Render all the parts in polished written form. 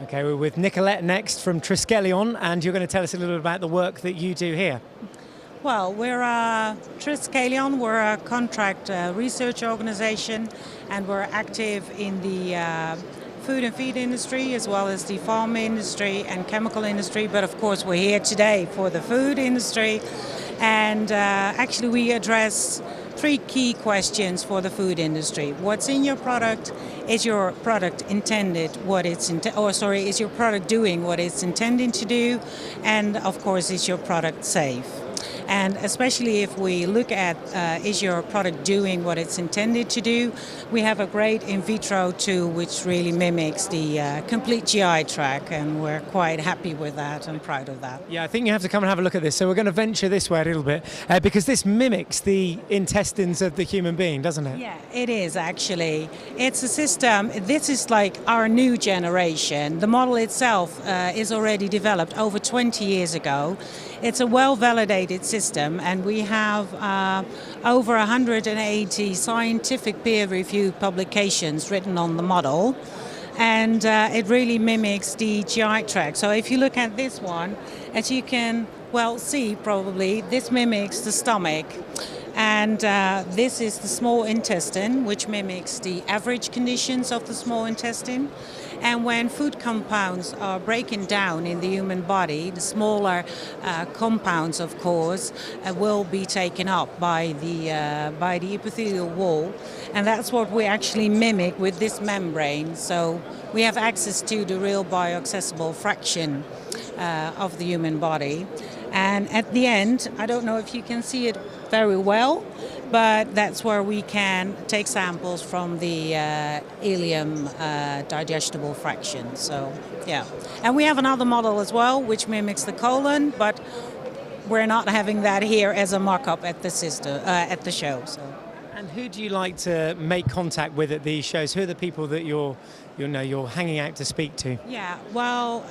Okay, we're with Nicolette next from Triskelion, and you're going to tell us a little bit about the work that you do here. Well, we're Triskelion. We're a contract research organization, and we're active in the food and feed industry as well as the farm industry and chemical industry. But of course, we're here today for the food industry, and actually we address three key questions for the food industry. What's in your product? Is your product intended what it's is your product doing what it's intending to do? And of course, is your product safe? And especially if we look at is your product doing what it's intended to do, we have a great in vitro tool which really mimics the complete GI tract, and we're quite happy with that and proud of that. Yeah, I think you have to come and have a look at this. So we're going to venture this way a little bit because this mimics the intestines of the human being, doesn't it? Yeah, it is actually. It's a system. This is like our new generation. The model itself is already developed over 20 years ago. It's a well-validated system, and we have over 180 scientific peer-reviewed publications written on the model, and it really mimics the GI tract. So if you look at this one, as you can see probably, this mimics the stomach. And this is the small intestine, which mimics the average conditions of the small intestine. And when food compounds are breaking down in the human body, the smaller compounds, of course, will be taken up by the epithelial wall. And that's what we actually mimic with this membrane. So we have access to the real bioaccessible fraction of the human body. And at the end, I don't know if you can see it very well, but that's where we can take samples from the ileum digestible fraction. So, yeah. And we have another model as well, which mimics the colon, but we're not having that here as a mock-up at the show. So. And who do you like to make contact with at these shows? Who are the people that you're hanging out to speak to? Yeah, well,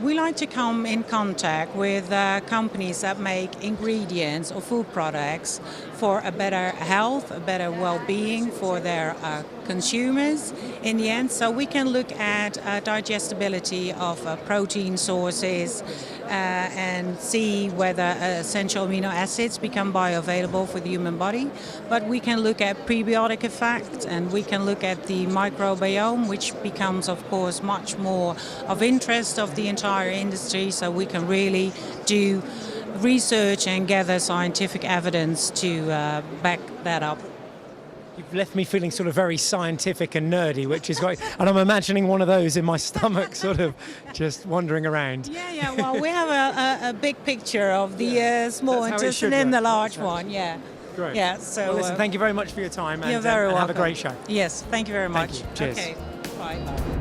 we like to come in contact with companies that make ingredients or food products for a better health, a better well-being for their consumers in the end. So we can look at digestibility of protein sources and see whether essential amino acids become bioavailable for the human body. But we can look at prebiotic effects, and we can look at the microbiome, which becomes, of course, much more of interest of the entire industry. So we can really do research and gather scientific evidence to back that up. You've left me feeling sort of very scientific and nerdy, which is great. And I'm imagining one of those in my stomach, sort of just wandering around. Yeah. Well, we have a big picture of the small intestine and the large one. Yeah. Great. Yeah. So well, listen, thank you very much for your time, and, you're very and welcome. have a great show. Yes. Thank you very much. Thank you. Cheers. Okay. Bye.